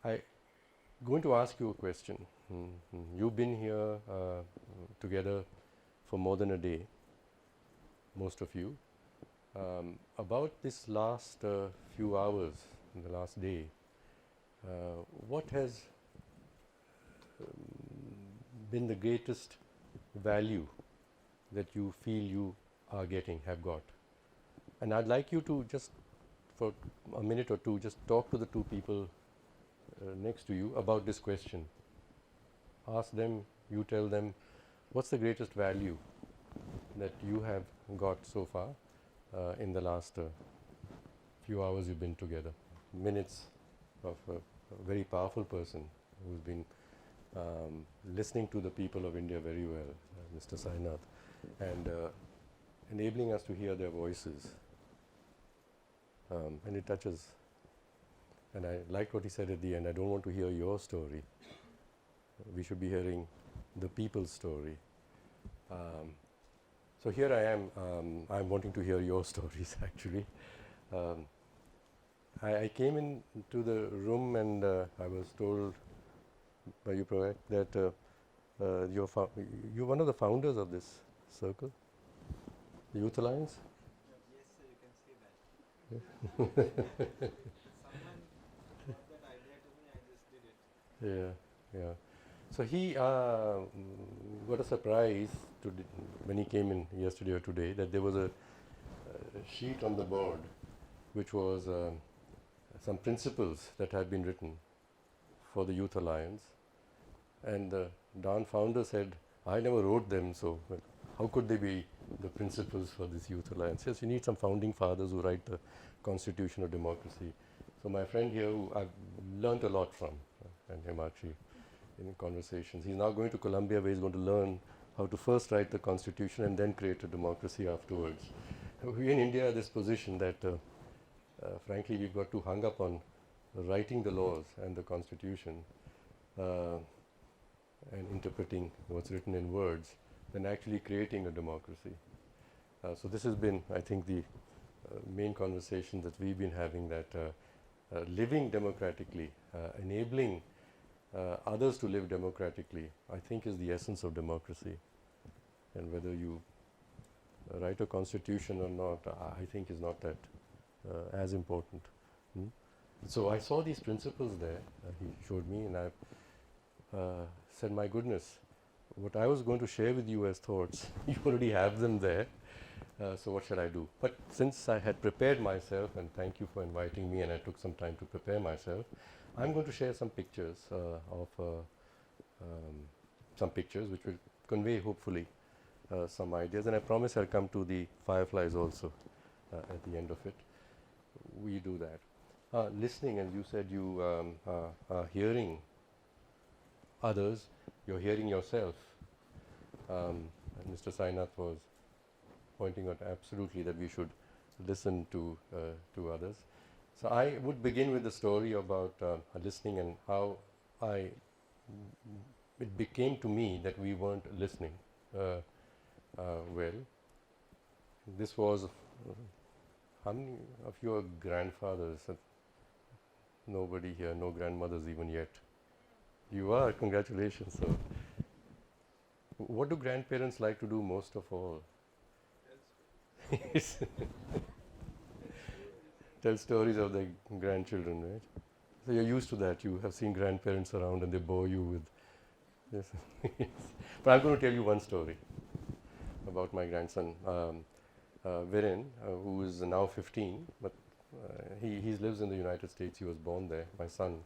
I'm going to ask you a question. You've been here together for more than a day, most of you. About this last few hours, in the last day, what has been the greatest value that you feel you are getting, have got? And I'd like you to just, for a minute or two, just talk to the two people next to you about this question. Ask them, you tell them, what's the greatest value that you have got so far in the last few hours you've been together? Minutes of a very powerful person who's been listening to the people of India very well, Mr. Sainath, and enabling us to hear their voices. And it touches, and I liked what he said at the end, I don't want to hear your story. We should be hearing the people's story. So here I am, I'm wanting to hear your stories actually. I came into the room and I was told by you, Proact, that you're one of the founders of this circle, the Youth Alliance. Yes, sir, you can say that. Someone brought that idea to me, I just did it. Yeah. So he got a surprise when he came in yesterday or today, that there was a sheet on the board which was some principles that had been written for the Youth Alliance, and the Dan founder said, I never wrote them, so how could they be the principles for this Youth Alliance? Yes, you need some founding fathers who write the Constitution of Democracy. So my friend here, who I've learnt a lot from, and him actually in conversations, he's now going to Columbia, where he's going to learn how to first write the Constitution and then create a democracy afterwards. We in India are this position that frankly we've got too hung up on writing the laws and the Constitution and interpreting what's written in words than actually creating a democracy. So this has been, I think, the main conversation that we've been having, that living democratically, enabling others to live democratically, I think is the essence of democracy. And whether you write a constitution or not, I think is not that as important. So I saw these principles there, he showed me, and I said, my goodness, what I was going to share with you as thoughts, you already have them there, so what shall I do? But since I had prepared myself, and thank you for inviting me, and I took some time to prepare myself, I'm going to share some pictures some pictures which will convey, hopefully, some ideas, and I promise I'll come to the fireflies also at the end of it. We do that. Listening, as you said, you are hearing others, you're hearing yourself. And Mr. Sainath was pointing out absolutely that we should listen to others. So I would begin with the story about listening and how it became to me that we weren't listening well. This was, how many of you are grandfathers? Nobody here, no grandmothers even yet. You are, congratulations. So, what do grandparents like to do most of all? Tell stories of their grandchildren, right? So you're used to that. You have seen grandparents around and they bore you with this. But I'm going to tell you one story about my grandson, Viren, who is now 15, but he lives in the United States. He was born there. My son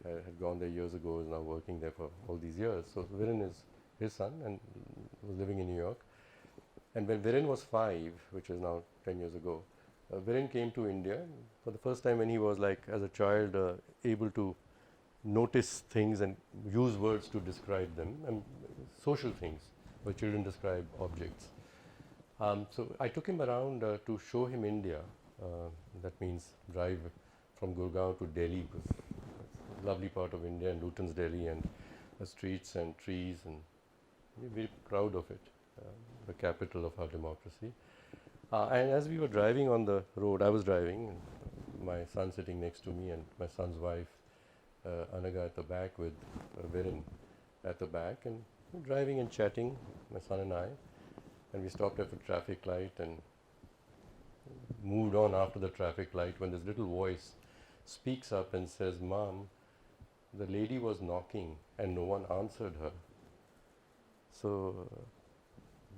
had gone there years ago, is now working there for all these years. So Viren is his son and was living in New York. And when Viren was 5, which is now 10 years ago, Viren came to India for the first time when he was, like, as a child, able to notice things and use words to describe them, and social things, where children describe objects. So I took him around to show him India. That means drive from Gurgaon to Delhi, because it's a lovely part of India, and Luton's Delhi, and the streets and trees, and we're very proud of it, the capital of our democracy. And as we were driving on the road, I was driving, my son sitting next to me, and my son's wife Anaga at the back with Viren at the back, and we're driving and chatting, my son and I, and we stopped at a traffic light and moved on after the traffic light when this little voice speaks up and says, "Mom, the lady was knocking and no one answered her." So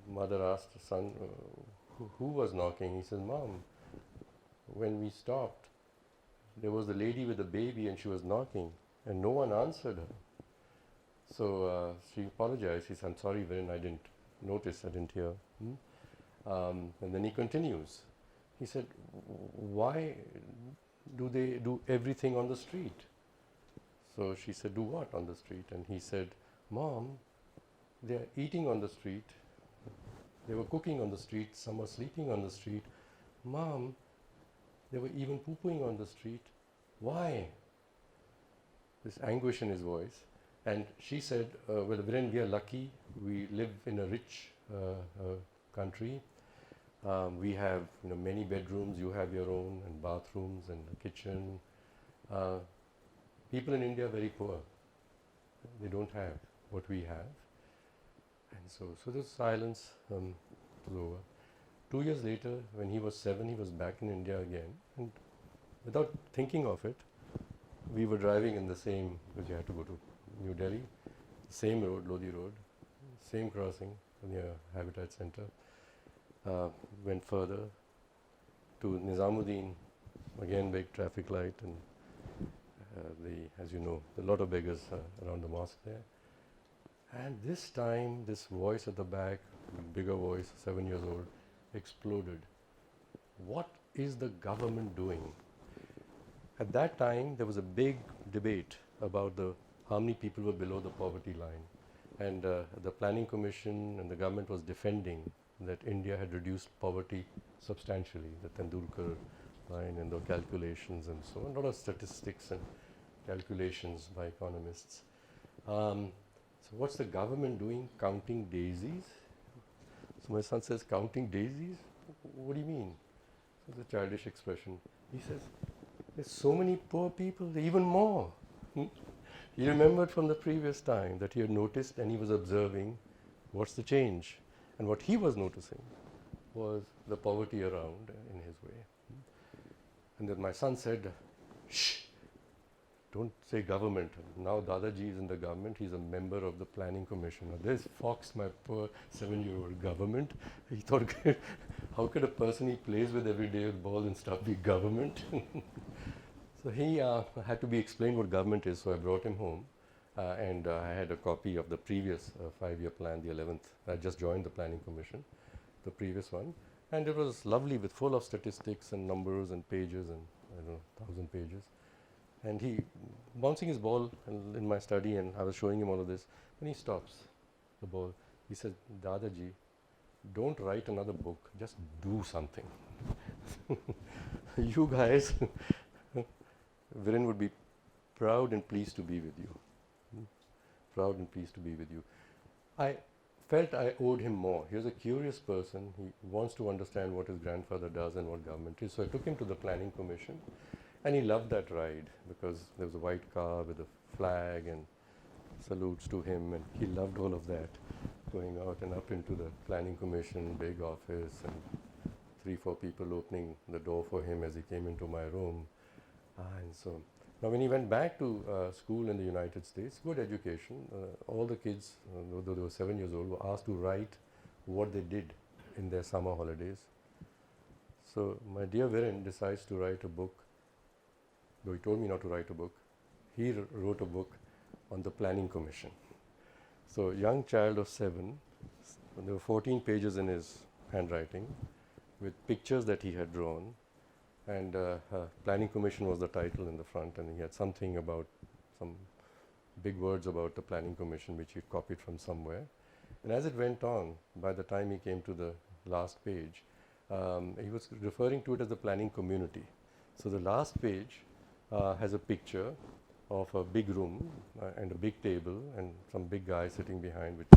mother asked the son, who was knocking? He says, "Mom, when we stopped, there was a lady with a baby and she was knocking and no one answered her." So she apologized. He said, "I'm sorry, Viren, I didn't notice, I didn't hear." And then he continues. He said, "Why do they do everything on the street?" So she said, "Do what on the street?" And he said, "Mom, they are eating on the street. They were cooking on the street. Some were sleeping on the street. Mom, they were even poo-pooing on the street. Why?" This anguish in his voice. And she said, "Well, Viren, we are lucky. We live in a rich country. We have many bedrooms. You have your own, and bathrooms and a kitchen. People in India are very poor. They don't have what we have." And so this silence was over. 2 years later, when he was 7, he was back in India again. And without thinking of it, we were driving in the same, because you had to go to New Delhi, same road, Lodi Road, same crossing near Habitat Center. Went further to Nizamuddin, again big traffic light, and as you know, a lot of beggars around the mosque there. And this time, this voice at the back, bigger voice, 7 years old, exploded. What is the government doing? At that time, there was a big debate about how many people were below the poverty line. And the Planning Commission and the government was defending that India had reduced poverty substantially, the Tendulkar line and the calculations and so on. A lot of statistics and calculations by economists. So what's the government doing? Counting daisies? So my son says, "Counting daisies? What do you mean?" It's a childish expression. He says, "There's so many poor people, even more." He remembered from the previous time that he had noticed, and he was observing what's the change. And what he was noticing was the poverty around in his way. And then my son said, "Shh, don't say government. Now Dadaji is in the government. He's a member of the Planning Commission." Now this foxed my poor 7-year-old government. He thought, how could a person he plays with every day with ball and stuff be government? So he had to be explained what government is, so I brought him home. And I had a copy of the previous 5-year plan, the 11th. I just joined the Planning Commission, the previous one. And it was lovely, with full of statistics and numbers and pages and, 1,000 pages. And he, bouncing his ball in my study, and I was showing him all of this, when he stops the ball, he said, "Dadaji, don't write another book, just do something." You guys, Viren would be proud and pleased to be with you. Proud and pleased to be with you. I felt I owed him more. He was a curious person. He wants to understand what his grandfather does and what government is. So I took him to the Planning Commission, and he loved that ride because there was a white car with a flag and salutes to him, and he loved all of that. Going out and up into the Planning Commission, big office, and 3-4 people opening the door for him as he came into my room. And so now when he went back to school in the United States, good education, all the kids, though they were 7 years old, were asked to write what they did in their summer holidays. So my dear Viren decides to write a book, though he told me not to write a book. He wrote a book on the Planning Commission. So young child of 7, there were 14 pages in his handwriting with pictures that he had drawn. And Planning Commission was the title in the front, and he had something about some big words about the Planning Commission, which he copied from somewhere. And as it went on, by the time he came to the last page, he was referring to it as the planning community. So the last page has a picture of a big room and a big table and some big guy sitting behind, which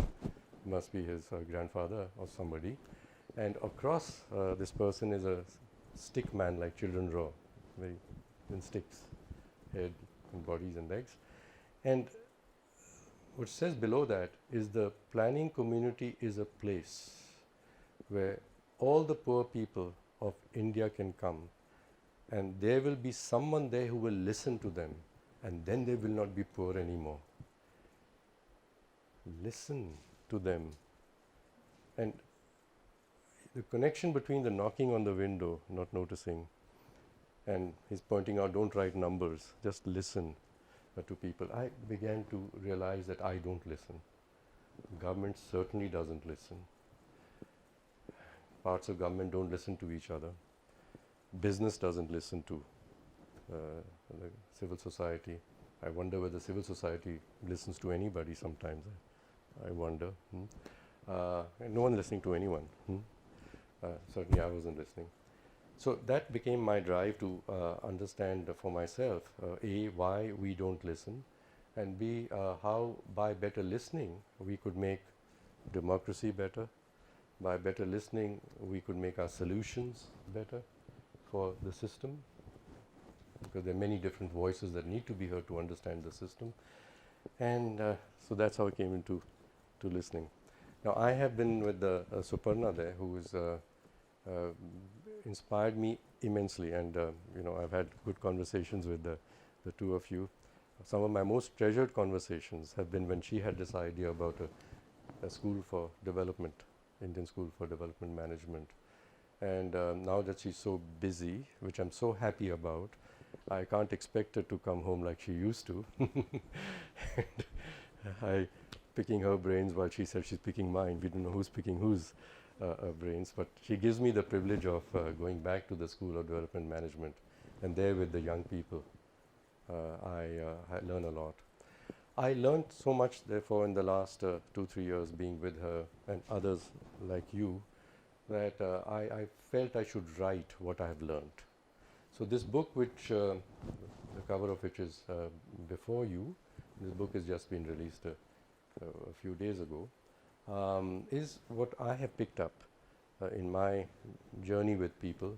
must be his grandfather or somebody. And across this person is a stick man, like children draw, very in sticks, head, and bodies and legs. And what says below that is the planning community is a place where all the poor people of India can come, and there will be someone there who will listen to them, and then they will not be poor anymore. Listen to them. And the connection between the knocking on the window, not noticing, and he's pointing out, don't write numbers, just listen to people. I began to realize that I don't listen. Government certainly doesn't listen. Parts of government don't listen to each other. Business doesn't listen to the civil society. I wonder whether civil society listens to anybody sometimes. I wonder. And no one listening to anyone. Certainly I wasn't listening. So that became my drive to understand for myself, A, why we don't listen, and B, how by better listening we could make democracy better. By better listening we could make our solutions better for the system, because there are many different voices that need to be heard to understand the system. And so that's how I came into listening. Now I have been with Suparna there, who is inspired me immensely, and I've had good conversations with the two of you. Some of my most treasured conversations have been when she had this idea about a school for development, Indian School for Development Management. And now that she's so busy, which I'm so happy about, I can't expect her to come home like she used to. I picking her brains while she said she's picking mine. We don't know who's picking whose brains, but she gives me the privilege of going back to the School of Development Management, and there with the young people, I learn a lot. I learned so much, therefore, in the last 2-3 years being with her and others like you, that I felt I should write what I have learned. So this book, which the cover of which is before you, this book has just been released a few days ago, is what I have picked up in my journey with people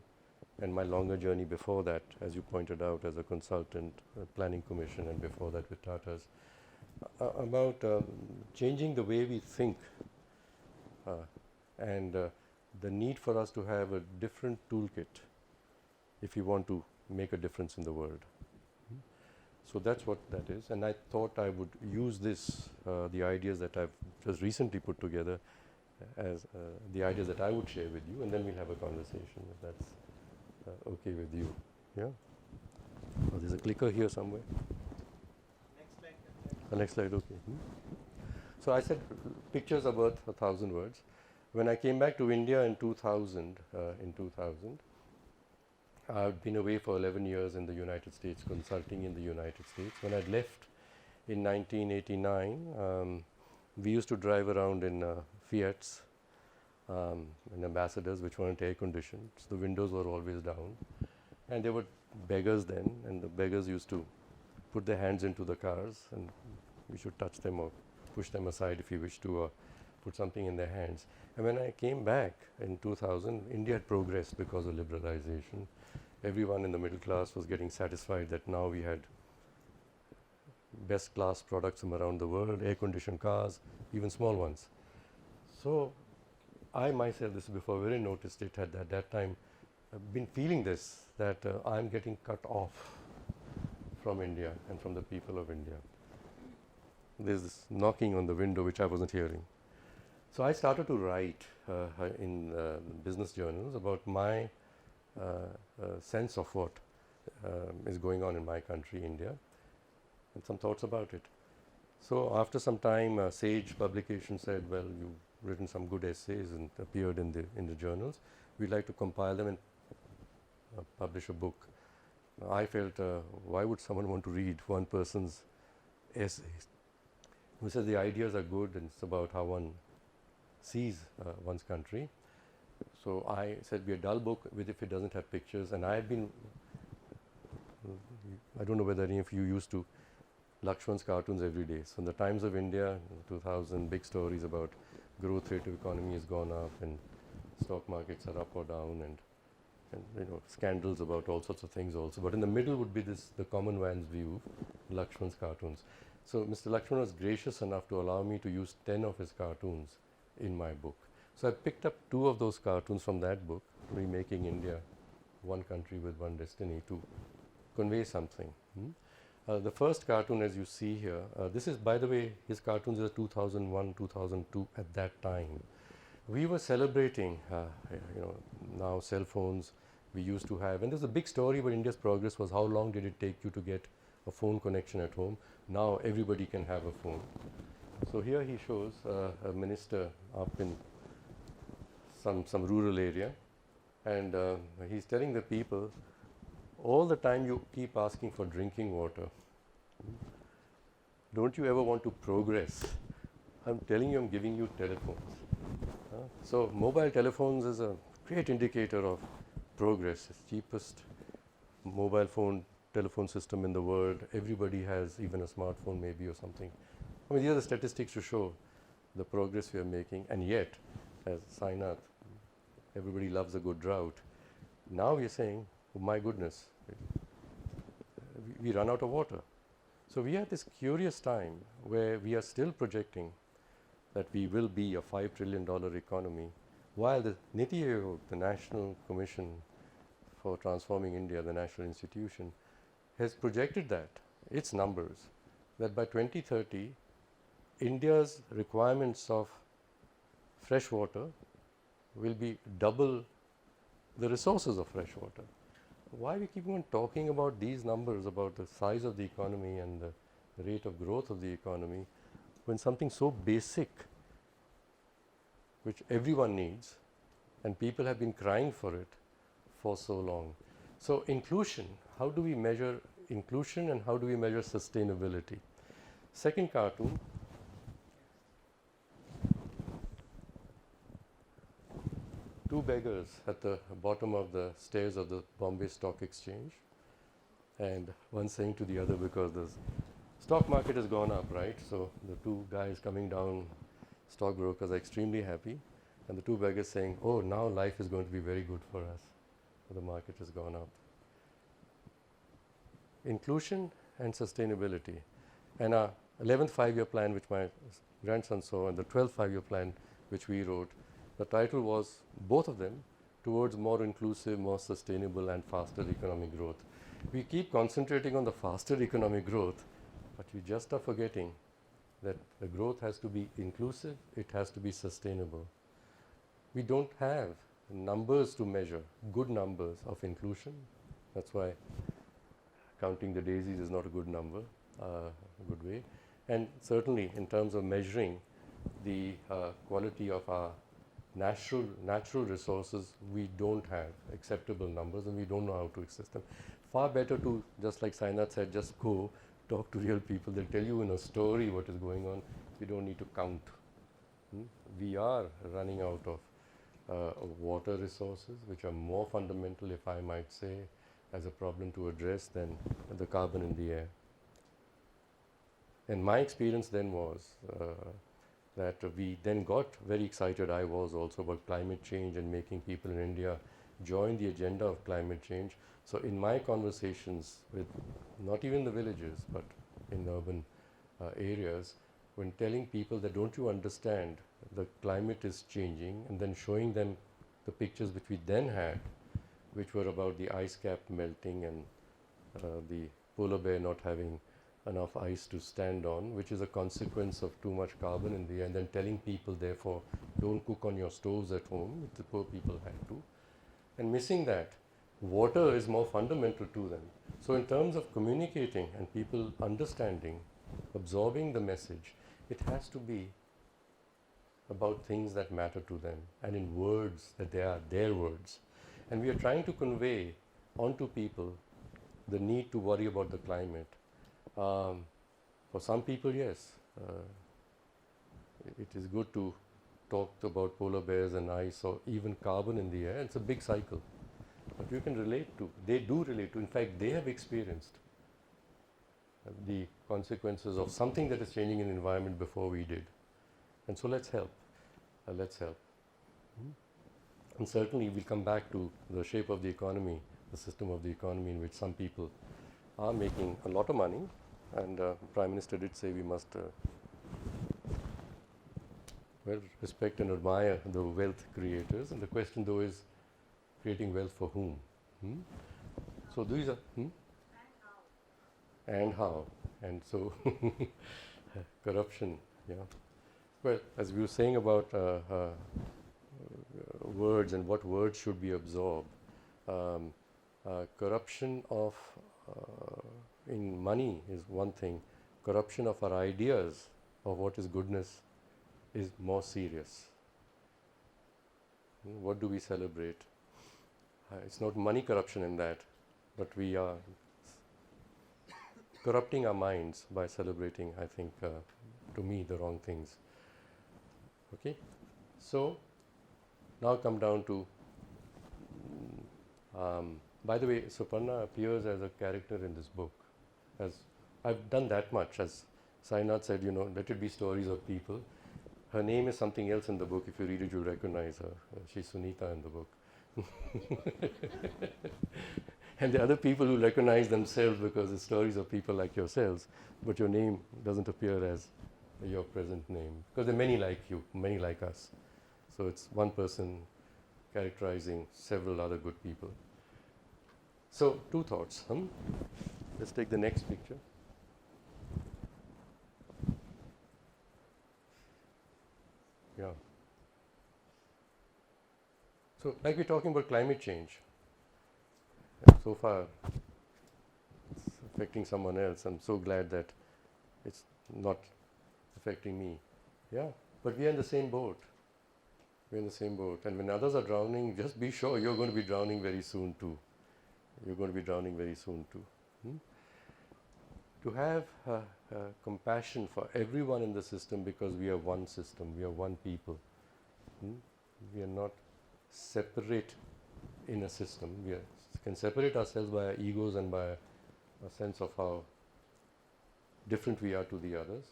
and my longer journey before that, as you pointed out, as a consultant, planning commission, and before that with Tata's, about changing the way we think and the need for us to have a different toolkit if we want to make a difference in the world. So that's what that is, and I thought I would use this, the ideas that I've just recently put together, as the ideas that I would share with you, and then we'll have a conversation, if that's okay with you. Yeah? Oh, there's a clicker here somewhere. Next slide. The next slide, okay. So I said pictures are worth 1,000 words. When I came back to India in 2000, I've been away for 11 years in the United States, consulting in the United States. When I'd left in 1989, we used to drive around in Fiats and Ambassadors, which weren't air conditioned. So the windows were always down. And there were beggars then, and the beggars used to put their hands into the cars, and we should touch them or push them aside if you wish to, or put something in their hands. And when I came back in 2000, India had progressed because of liberalization. Everyone in the middle class was getting satisfied that now we had best class products from around the world, air-conditioned cars, even small ones. So I myself, this is before I really noticed it at that time, I've been feeling this, that I'm getting cut off from India and from the people of India. There's this knocking on the window which I wasn't hearing. So I started to write in business journals about my sense of what is going on in my country, India, and some thoughts about it. So after some time, Sage Publication said, well, you've written some good essays and appeared in the journals. We'd like to compile them and publish a book. I felt, why would someone want to read one person's essays? Who says the ideas are good and it's about how one sees one's country. So I said, be a dull book with if it doesn't have pictures. And I have been, I don't know whether any of you used to Lakshman's cartoons every day. So in the Times of India, 2000, big stories about growth rate of economy has gone up and stock markets are up or down, and scandals about all sorts of things also. But in the middle would be this, the common man's view, Lakshman's cartoons. So Mr. Lakshman was gracious enough to allow me to use 10 of his cartoons in my book. So I picked up 2 of those cartoons from that book, Remaking India, One Country with One Destiny, to convey something. The first cartoon, as you see here, this is, by the way, his cartoons are 2001, 2002 at that time. We were celebrating, now cell phones we used to have. And there's a big story about India's progress was how long did it take you to get a phone connection at home. Now everybody can have a phone. So here he shows a minister up in some rural area, and he's telling the people, all the time you keep asking for drinking water. Don't you ever want to progress? I'm telling you, I'm giving you telephones. So mobile telephones is a great indicator of progress. It's cheapest mobile phone telephone system in the world. Everybody has even a smartphone maybe or something. I mean, these are the statistics to show the progress we are making. And yet, as Sainath, everybody loves a good drought. Now we are saying, oh my goodness, we run out of water. So we are at this curious time where we are still projecting that we will be a $5 trillion economy, while the Niti Aayog, the National Commission for Transforming India, the national institution, has projected that, its numbers, that by 2030, India's requirements of fresh water will be double the resources of fresh water. Why we keep on talking about these numbers, about the size of the economy and the rate of growth of the economy, when something so basic, which everyone needs, and people have been crying for it for so long. So inclusion, how do we measure inclusion and how do we measure sustainability? Second cartoon, two beggars at the bottom of the stairs of the Bombay Stock Exchange, and one saying to the other, because the stock market has gone up, right? So the two guys coming down, stockbrokers, are extremely happy, and the two beggars saying, oh, now life is going to be very good for us. The market has gone up. Inclusion and sustainability. And our 11th 5-year plan, which my grandson saw, and the 12th 5-year plan, which we wrote, the title was, both of them, towards more inclusive, more sustainable and faster economic growth. We keep concentrating on the faster economic growth, but we just are forgetting that the growth has to be inclusive, it has to be sustainable. We don't have numbers to measure, good numbers of inclusion. That's why counting the daisies is not a good number, a good way. And certainly in terms of measuring the quality of our natural resources, we don't have acceptable numbers and we don't know how to access them. Far better to, just like Sainath said, just go talk to real people. They'll tell you in a story what is going on. You don't need to count. We are running out of water resources, which are more fundamental, if I might say, as a problem to address than the carbon in the air. And my experience then was that we then got very excited, I was also, about climate change and making people in India join the agenda of climate change. So in my conversations with not even the villages, but in urban areas, when telling people that don't you understand the climate is changing, and then showing them the pictures which we then had, which were about the ice cap melting and the polar bear not having enough ice to stand on, which is a consequence of too much carbon in the air, and then telling people therefore don't cook on your stoves at home, which the poor people had to, and missing that water is more fundamental to them. So in terms of communicating and people understanding, absorbing the message, it has to be about things that matter to them, and in words that they are their words. And we are trying to convey onto people the need to worry about the climate. For some people, yes, it is good to talk about polar bears and ice or even carbon in the air. It's a big cycle. But you can relate to, they do relate to, in fact, they have experienced the consequences of something that is changing in the environment before we did. And so let's help. Let's help. And certainly we'll come back to the shape of the economy, the system of the economy in which some people are making a lot of money And Prime Minister did say we must respect and admire the wealth creators. And the question though is, creating wealth for whom? Hmm? So these are... And how? And so corruption, yeah. Well, as we were saying about words and what words should be absorbed, corruption of in money is one thing. Corruption of our ideas of what is goodness is more serious. What do we celebrate? It's not money corruption in that, but we are corrupting our minds by celebrating, I think, to me, the wrong things. Okay? So, now come down to, by the way, Suparna appears as a character in this book. As I've done that much, as Sainath said, let it be stories of people. Her name is something else in the book. If you read it, you'll recognize her. She's Sunita in the book. And the other people who recognize themselves because it's stories of people like yourselves, but your name doesn't appear as your present name. Because there are many like you, many like us. So it's one person characterizing several other good people. So, two thoughts. Let's take the next picture. Yeah. So, like we're talking about climate change. So far, it's affecting someone else. I'm so glad that it's not affecting me. Yeah, but we are in the same boat. We're in the same boat. And when others are drowning, just be sure you're going to be drowning very soon too. You're going to be drowning very soon too. To have compassion for everyone in the system, because we are one system, we are one people. We are not separate in a system. We can separate ourselves by our egos and by a sense of how different we are to the others.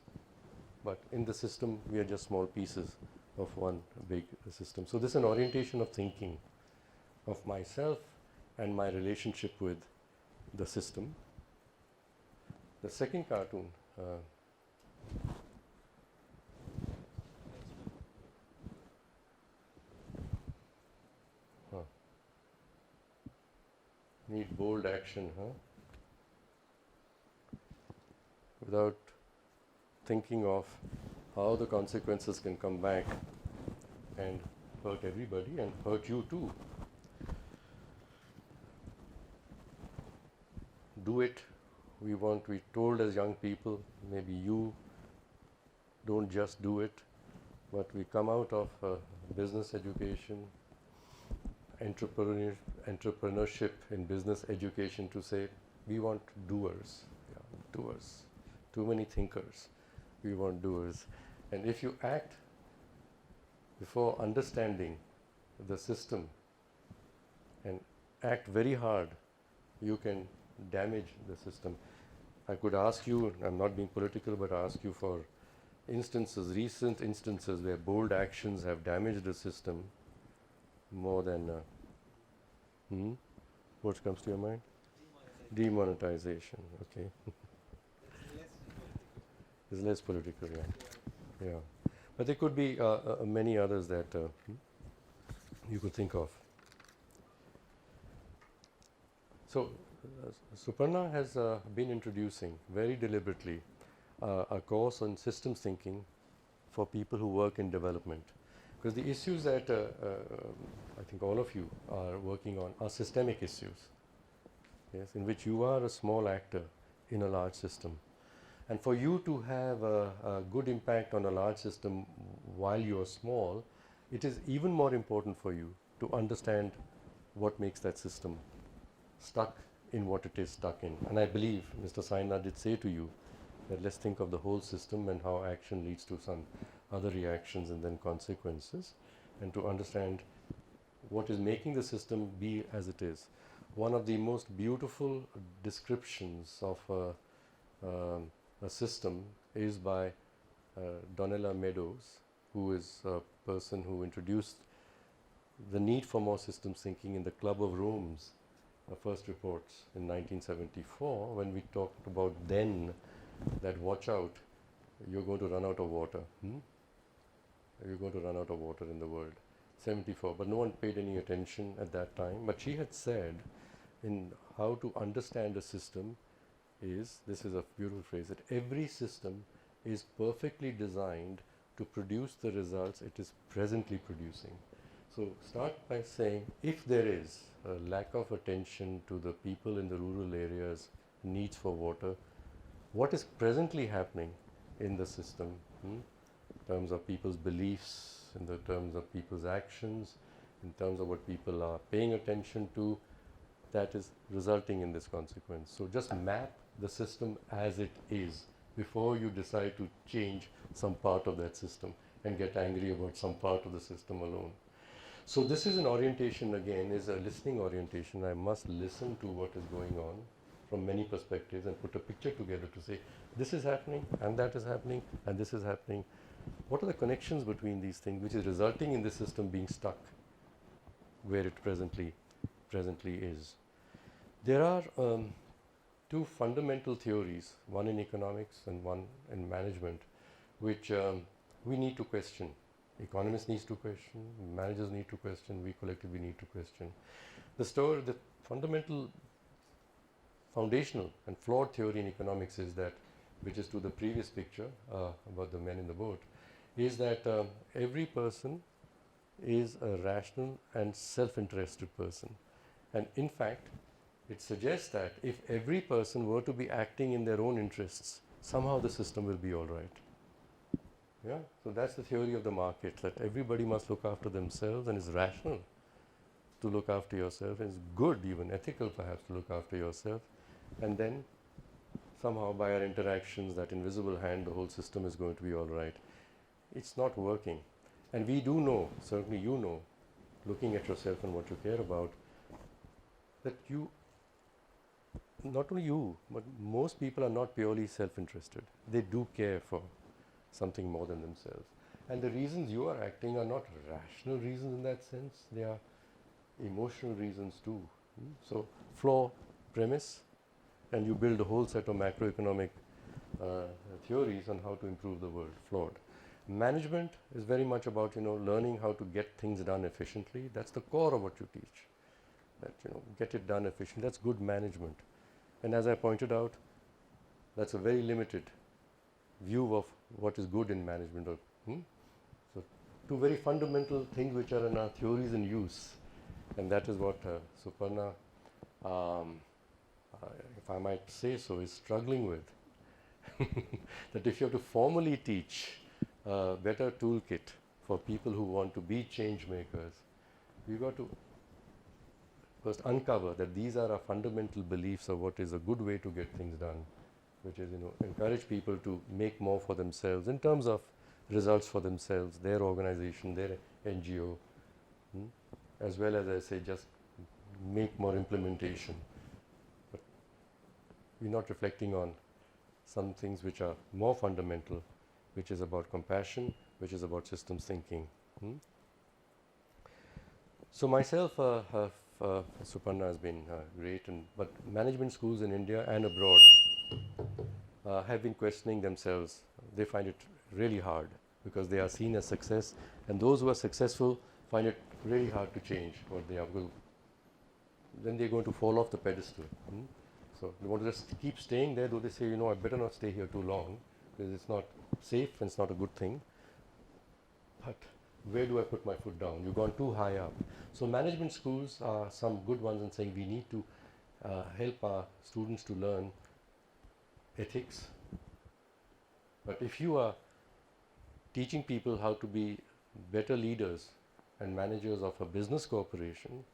But in the system, we are just small pieces of one big system. So this is an orientation of thinking of myself and my relationship with the system. The second cartoon, need bold action, without thinking of how the consequences can come back and hurt everybody and hurt you too. Do it. We told as young people, maybe you don't just do it, but we come out of business education, entrepreneurship in business education to say, we want doers, doers. Too many thinkers. We want doers. And if you act before understanding the system and act very hard, you can damage the system. I could ask you, I'm not being political, but ask you for recent instances where bold actions have damaged the system more than, what comes to your mind? Demonetization, okay. It's less political, yeah. But there could be many others that you could think of. So, Suparna has been introducing very deliberately a course on systems thinking for people who work in development. Because the issues that I think all of you are working on are systemic issues, yes, in which you are a small actor in a large system. And for you to have a good impact on a large system while you are small, it is even more important for you to understand what makes that system stuck in what it is stuck in. And I believe Mr. Saina did say to you that let's think of the whole system and how action leads to some other reactions and then consequences, and to understand what is making the system be as it is. One of the most beautiful descriptions of a system is by Donella Meadows, who is a person who introduced the need for more systems thinking in the Club of Rome's first reports in 1974, when we talked about then that watch out, you're going to run out of water. You're going to run out of water in the world. 74, but no one paid any attention at that time. But she had said, in how to understand a system is, this is a beautiful phrase, that every system is perfectly designed to produce the results it is presently producing. So start by saying, if there is a lack of attention to the people in the rural areas' needs for water, what is presently happening in the system, in terms of people's beliefs, in the terms of people's actions, in terms of what people are paying attention to, that is resulting in this consequence. So just map the system as it is before you decide to change some part of that system and get angry about some part of the system alone. So this is an orientation, again, is a listening orientation. I must listen to what is going on from many perspectives and put a picture together to say, this is happening and that is happening and this is happening. What are the connections between these things which is resulting in the system being stuck where it presently is? There are two fundamental theories, one in economics and one in management, which we need to question. Economists need to question, managers need to question, we collectively need to question. The fundamental, foundational and flawed theory in economics is that, which is to the previous picture about the men in the boat, is that every person is a rational and self-interested person. And in fact, it suggests that if every person were to be acting in their own interests, somehow the system will be all right. Yeah, so that's the theory of the market, that everybody must look after themselves, and it's rational to look after yourself, and it's good, even ethical perhaps, to look after yourself, and then somehow by our interactions, that invisible hand, the whole system is going to be all right. It's not working. And we do know, certainly you know, looking at yourself and what you care about, that you, not only you, but most people are not purely self-interested. They do care for something more than themselves. And the reasons you are acting are not rational reasons in that sense, they are emotional reasons too. So, flaw premise, and you build a whole set of macroeconomic theories on how to improve the world, flawed. Management is very much about, learning how to get things done efficiently. That's the core of what you teach. That, get it done efficiently. That's good management. And as I pointed out, that's a very limited view of what is good in management. So, two very fundamental things which are in our theories in use. And that is what Suparna, if I might say so, is struggling with. That if you have to formally teach a better toolkit for people who want to be change makers, you've got to first uncover that these are our fundamental beliefs of what is a good way to get things done, which is, encourage people to make more for themselves in terms of results for themselves, their organization, their NGO, as well as, I say, just make more implementation. But we're not reflecting on some things which are more fundamental, which is about compassion, which is about systems thinking. So myself, Suparna has been great, but management schools in India and abroad have been questioning themselves. They find it really hard because they are seen as success, and those who are successful find it really hard to change what they are, because then they're going to fall off the pedestal. So they want to just keep staying there, though they say, I better not stay here too long because it's not safe and it's not a good thing. But where do I put my foot down? You've gone too high up. So management schools are some good ones in saying we need to help our students to learn ethics. But if you are teaching people how to be better leaders and managers of a business corporation,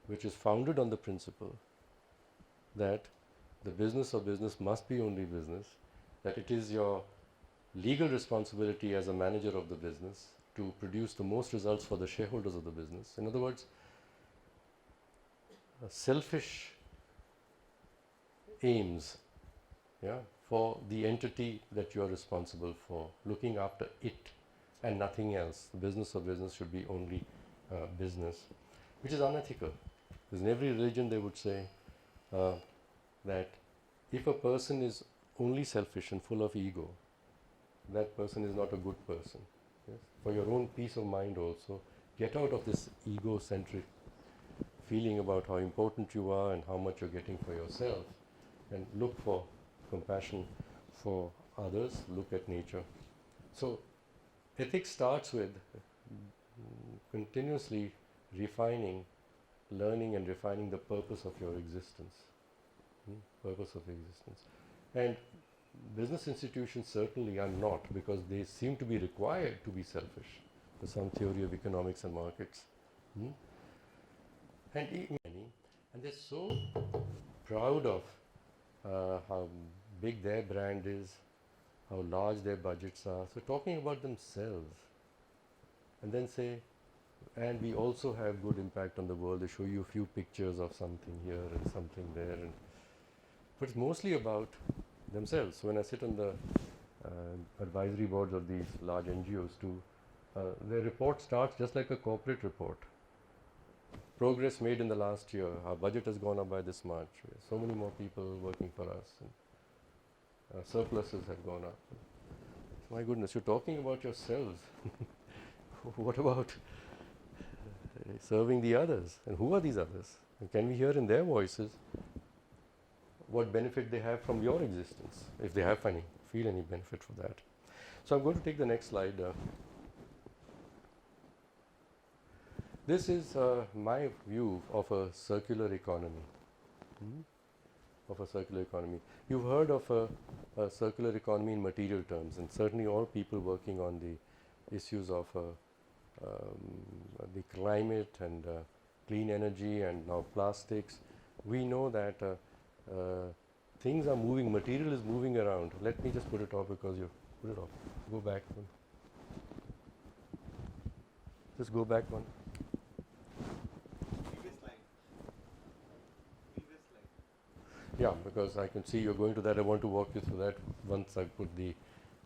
which is founded on the principle that the business of business must be only business, that it is your legal responsibility as a manager of the business to produce the most results for the shareholders of the business. In other words, selfish aims, for the entity that you are responsible for, looking after it and nothing else. The business of business should be only business, which is unethical. Because in every religion they would say that if a person is only selfish and full of ego, that person is not a good person. Yes? For your own peace of mind also, get out of this egocentric feeling about how important you are and how much you're getting for yourself, and look for compassion for others, look at nature. So ethics starts with continuously refining, learning and refining the purpose of your existence. Purpose of existence. And business institutions certainly are not, because they seem to be required to be selfish for some theory of economics and markets. And they're so proud of how big their brand is, how large their budgets are. So talking about themselves and then say, and we also have good impact on the world. They show you a few pictures of something here and something there, and but it's mostly about themselves. So when I sit on the advisory boards of these large NGOs too, their report starts just like a corporate report. Progress made in the last year. Our budget has gone up by this much. So many more people working for us. And surpluses have gone up. My goodness, you're talking about yourselves. What about serving the others? And who are these others? And can we hear in their voices what benefit they have from your existence, if they have feel any benefit for that? So I'm going to take the next slide. This is my view of a circular economy. Of a circular economy. You've heard of a circular economy in material terms, and certainly all people working on the issues of the climate and clean energy and now plastics, we know that things are moving, material is moving around. Let me just put it off because you put it off. Go back one. Just go back one. Yeah, because I can see you're going to that. I want to walk you through that once I put the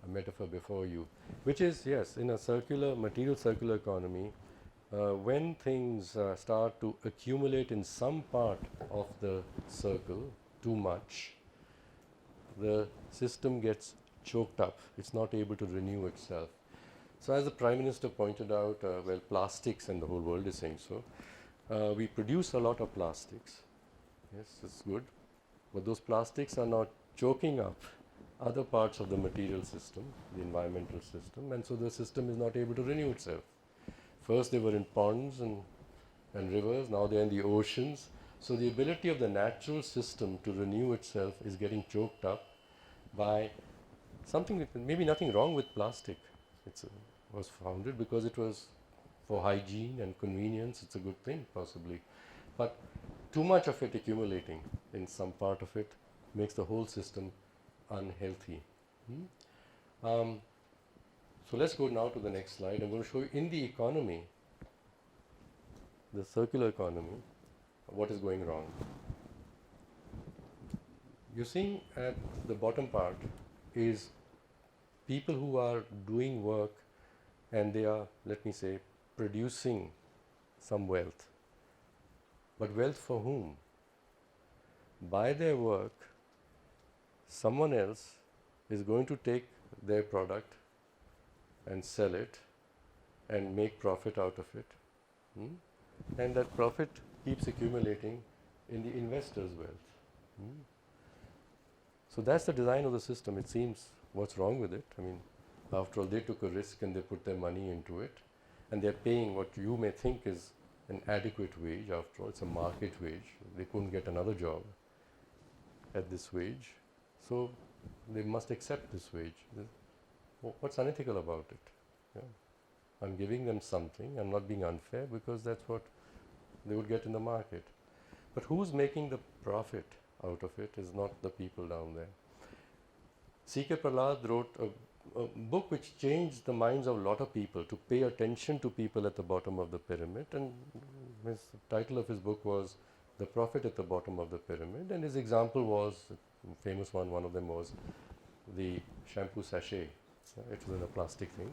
metaphor before you, which is, yes, in a circular, material circular economy, when things start to accumulate in some part of the circle too much, the system gets choked up. It's not able to renew itself. So as the Prime Minister pointed out, well, plastics, and the whole world is saying so, we produce a lot of plastics. Yes, it's good. But those plastics are not choking up other parts of the material system, the environmental system, and so the system is not able to renew itself. First they were in ponds and rivers, now they're in the oceans. So the ability of the natural system to renew itself is getting choked up by something that maybe nothing wrong with plastic. It was founded because it was for hygiene and convenience. It's a good thing, possibly. But too much of it accumulating in some part of it makes the whole system unhealthy. So let's go now to the next slide. I'm going to show you in the economy, the circular economy, what is going wrong. You're seeing at the bottom part is people who are doing work and they are, let me say, producing some wealth. But wealth for whom? By their work, someone else is going to take their product and sell it and make profit out of it. And that profit keeps accumulating in the investor's wealth. So that's the design of the system. It seems, what's wrong with it? I mean, after all, they took a risk and they put their money into it, and they're paying what you may think is an adequate wage. After all, it's a market wage. They couldn't get another job at this wage, so they must accept this wage. What's unethical about it? Yeah. I'm giving them something. I'm not being unfair because that's what they would get in the market. But who's making the profit out of it is not the people down there. C.K. Prahlad wrote a book which changed the minds of a lot of people to pay attention to people at the bottom of the pyramid, and the title of his book was The Prophet at the Bottom of the Pyramid, and his example was, a famous one of them was the shampoo sachet. It was in a plastic thing,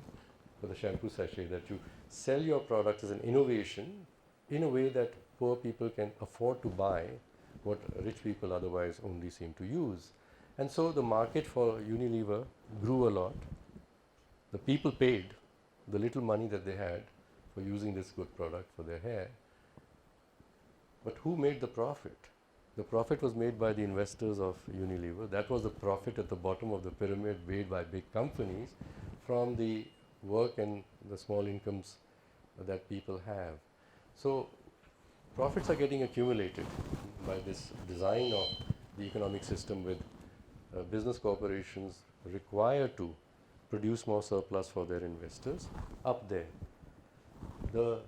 but the shampoo sachet, that you sell your product as an innovation in a way that poor people can afford to buy what rich people otherwise only seem to use. And so the market for Unilever grew a lot. The people paid the little money that they had for using this good product for their hair. But who made the profit? The profit was made by the investors of Unilever. That was the profit at the bottom of the pyramid made by big companies from the work and the small incomes that people have. So profits are getting accumulated by this design of the economic system with business corporations required to produce more surplus for their investors up there. The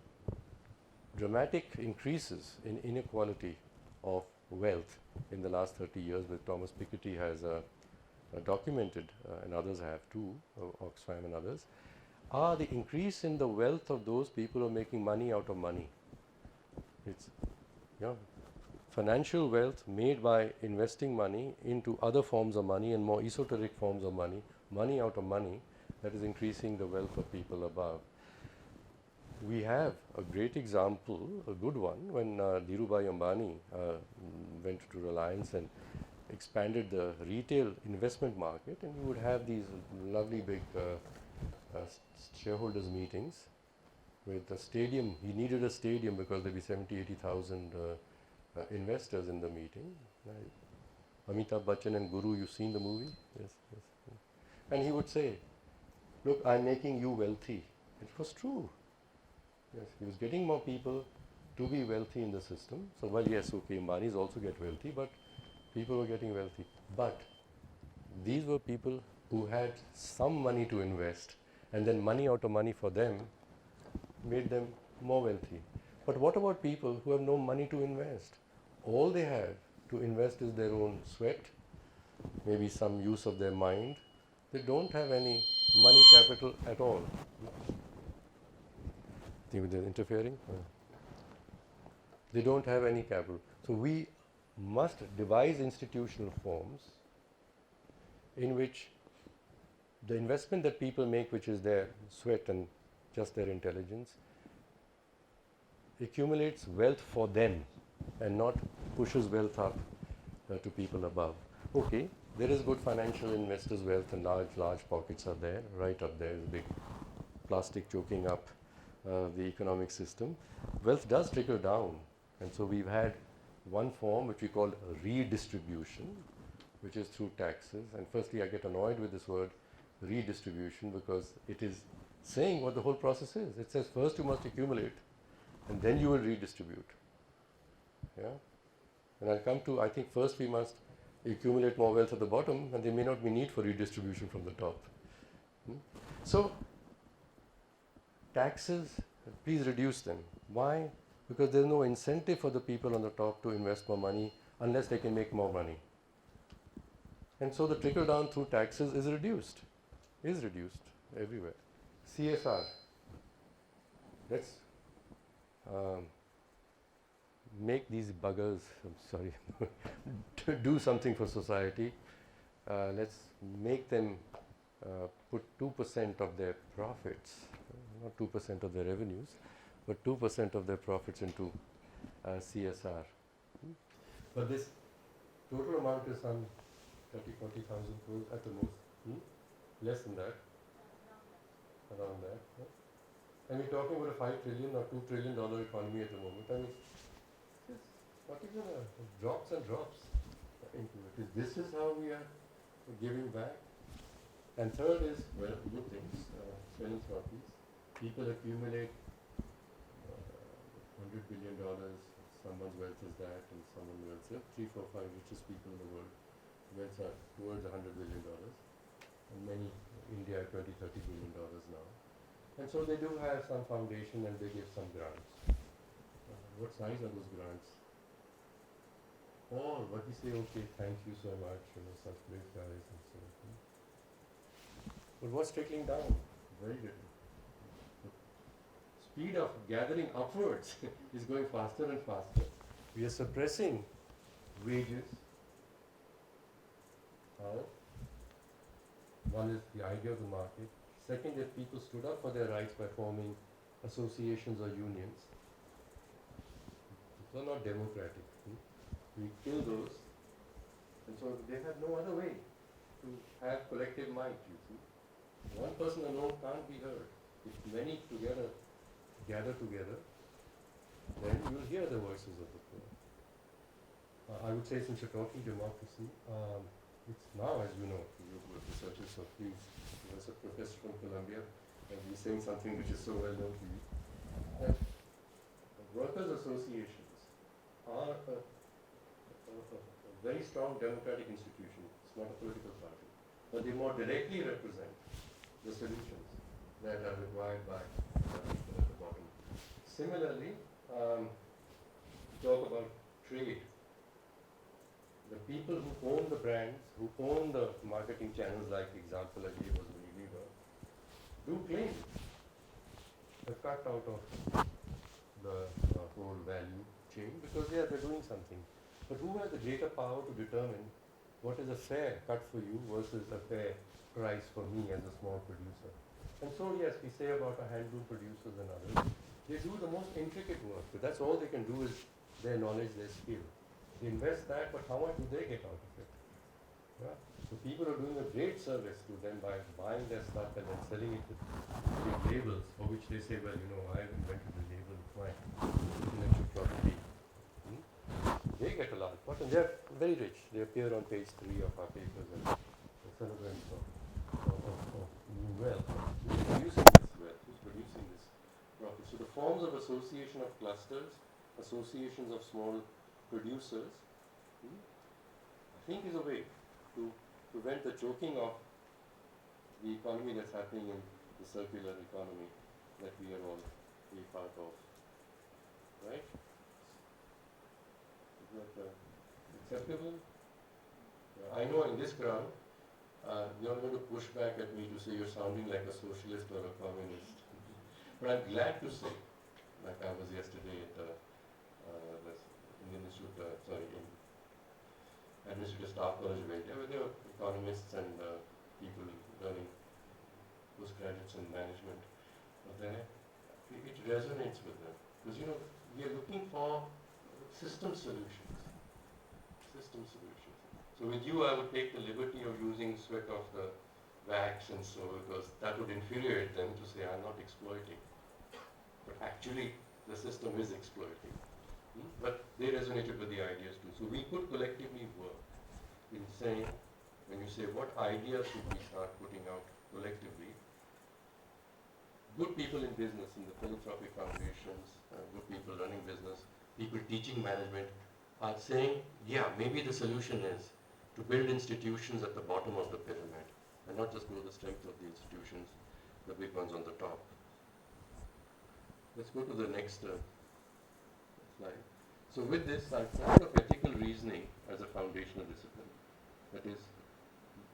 dramatic increases in inequality of wealth in the last 30 years, that Thomas Piketty has documented, and others have too, Oxfam and others, are the increase in the wealth of those people who are making money out of money. It's financial wealth made by investing money into other forms of money and more esoteric forms of money, money out of money, that is increasing the wealth of people above. We have a great example, a good one, when Dhirubhai Ambani went to Reliance and expanded the retail investment market, and you would have these lovely big shareholders meetings with a stadium. He needed a stadium because there'd be 70,000-80,000 investors in the meeting. Amitabh Bachchan and Guru, you've seen the movie? Yes, yes. And he would say, look, I'm making you wealthy. It was true. Yes, he was getting more people to be wealthy in the system. So, well, yes, okay, Ambanis also get wealthy, but people were getting wealthy. But these were people who had some money to invest, and then money out of money for them made them more wealthy. But what about people who have no money to invest? All they have to invest is their own sweat, maybe some use of their mind. They don't have any money capital at all. Think they're interfering? They don't have any capital. So we must devise institutional forms in which the investment that people make, which is their sweat and just their intelligence, accumulates wealth for them and not pushes wealth up to people above. Okay, there is good financial investors' wealth and large pockets are there, right up there is big plastic choking up the economic system. Wealth does trickle down, and so we've had one form which we call redistribution, which is through taxes. And firstly, I get annoyed with this word redistribution because it is saying what the whole process is. It says first you must accumulate and then you will redistribute. Yeah? And I'll come to, I think first we must accumulate more wealth at the bottom, and there may not be need for redistribution from the top. So taxes, please reduce them. Why? Because there's no incentive for the people on the top to invest more money unless they can make more money. And so the trickle down through taxes is reduced everywhere. CSR. Let's make these buggers, I'm sorry, to do something for society. Let's make them put 2% of their profits, not 2% of their revenues, but 2% of their profits into CSR. But this total amount is some 30,000-40,000 crores at the most. Less than that. Around that. And we're talking about a $5 trillion or $2 trillion economy at the moment. I mean, particular drops and drops into it. This is how we are giving back. And third is, well, good things, philanthropies. People accumulate $100 billion, someone's wealth is that, and someone's wealth is 3, 4, 5 richest people in the world. Wealth are towards $100 billion. And many, India $20, $30 billion now. And so they do have some foundation and they give some grants. What size are those grants? All, but we say, okay, thank you so much, such great guys and so on. But what's trickling down? Very different. The speed of gathering upwards is going faster and faster. We are suppressing wages. How? One is the idea of the market. Second, if people stood up for their rights by forming associations or unions, those are not democratic. We kill those. And so they have no other way to have collective might, you see. One person alone can't be heard. If many together gather together, then you will hear the voices of the poor. I would say, since you're talking democracy, it's now, as you know, you're researchers of these, there's a professor from Columbia, and he's saying something which is so well known to you, that workers' associations are a very strong democratic institution. It's not a political party, but they more directly represent the solutions that are required by people at the bottom. Similarly, talk about trade. The people who own the brands, who own the marketing channels, like the example I gave was Unilever, do claim a cut out of the whole value chain because they're doing something. But who has the greater power to determine what is a fair cut for you versus a fair price for me as a small producer? And so yes, we say about our handloom producers and others, they do the most intricate work, but that's all they can do is their knowledge, their skill. They invest that, but how much do they get out of it? Yeah? So people are doing a great service to them by buying their stuff and then selling it with big labels, for which they say, well, you know, I've invented the label, it's my intellectual property. They get a large part, and they're very rich. They appear on page 3 of our papers and celebrants of new wealth. Who's producing this wealth? Who's producing this profit? So the forms of association of clusters, associations of small producers, I think is a way to prevent the choking of the economy that's happening in the circular economy that we are all a part of. Right? Is that acceptable? I know in this crowd, you're going to push back at me to say you're sounding like a socialist or a communist. But I'm glad to say, like I was yesterday at the Administrative Staff College of India, where there were economists and people learning postgraduates in management there. It resonates with them because we are looking for system solutions. System solutions. So with you, I would take the liberty of using sweat of the wax and so, because that would infuriate them to say I'm not exploiting, but actually the system is exploiting. But they resonated with the ideas too. So we could collectively work in saying, when you say what ideas should we start putting out collectively, good people in business, in the philanthropic foundations, good people running business, people teaching management are saying, yeah, maybe the solution is to build institutions at the bottom of the pyramid and not just grow the strength of the institutions, the big ones on the top. Let's go to the next slide. So with this, I've thought of ethical reasoning as a foundational discipline. That is,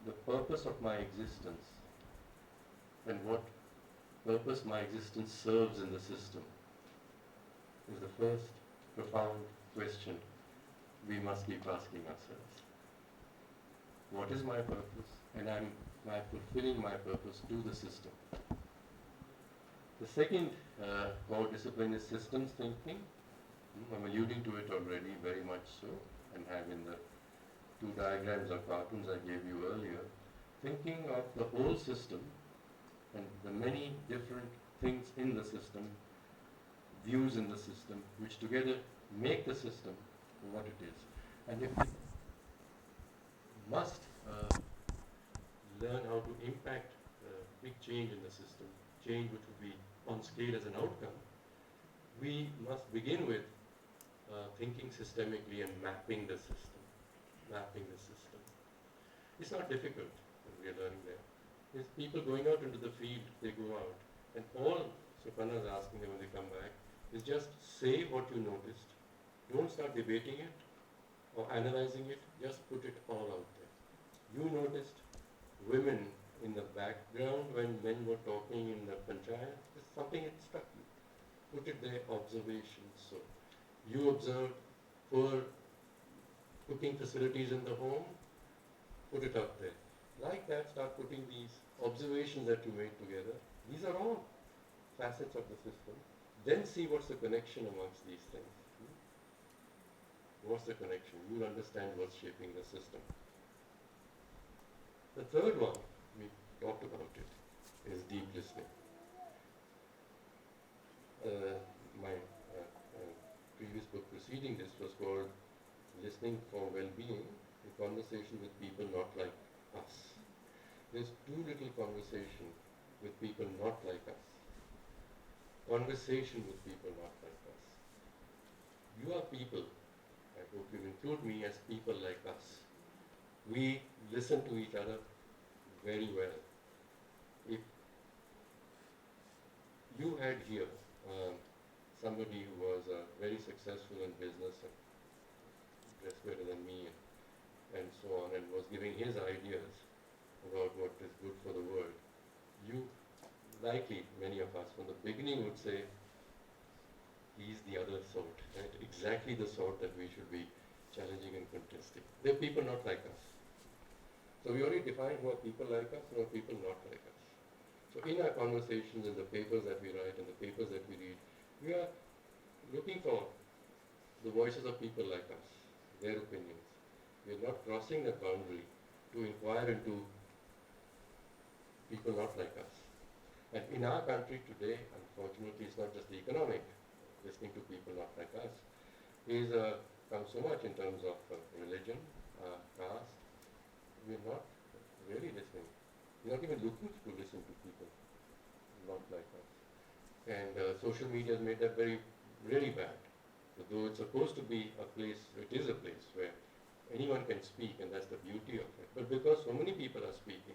the purpose of my existence and what purpose my existence serves in the system is the first profound question we must keep asking ourselves. What is my purpose? And am I fulfilling my purpose to the system? The second core discipline is systems thinking. I'm alluding to it already, very much so, and have in the 2 diagrams or cartoons I gave you earlier, thinking of the whole system and the many different things in the system, views in the system, which together make the system what it is. And if we must learn how to impact big change in the system, change which would be on scale as an outcome, we must begin with thinking systemically and mapping the system. It's not difficult when we are learning there. It's people going out into the field, they go out, and all Suparna is asking them when they come back is just say what you noticed. Don't start debating it or analyzing it, just put it all out there. You noticed women in the background when men were talking in the panchayat, it's something that struck you. Put it there, observations. So you observed poor cooking facilities in the home, put it up there. Like that, start putting these observations that you made together. These are all facets of the system. Then see what's the connection amongst these things. What's the connection? You'll understand what's shaping the system. The third one, we talked about it, is deep listening. My previous book preceding this was called Listening for Well-Being, a conversation with people not like us. There's too little conversation with people not like us. Conversation with people not like us. You are people. I hope you include me as people like us. We listen to each other very well. If you had here somebody who was very successful in business and dressed better than me and so on, and was giving his ideas about what is good for the world, you likely, many of us from the beginning would say, he's the other sort, right? Exactly the sort that we should be challenging and contesting. They're people not like us. So we already defined who are people like us and who are people not like us. So in our conversations, in the papers that we write, in the papers that we read, we are looking for the voices of people like us, their opinions. We are not crossing that boundary to inquire into people not like us. And in our country today, unfortunately, it's not just the economic, listening to people not like us, is comes so much in terms of religion, caste. We're not really listening. We're not even looking to listen to people not like us. And social media has made that really bad. Though it's supposed to be a place, it is a place where anyone can speak, and that's the beauty of it. But because so many people are speaking,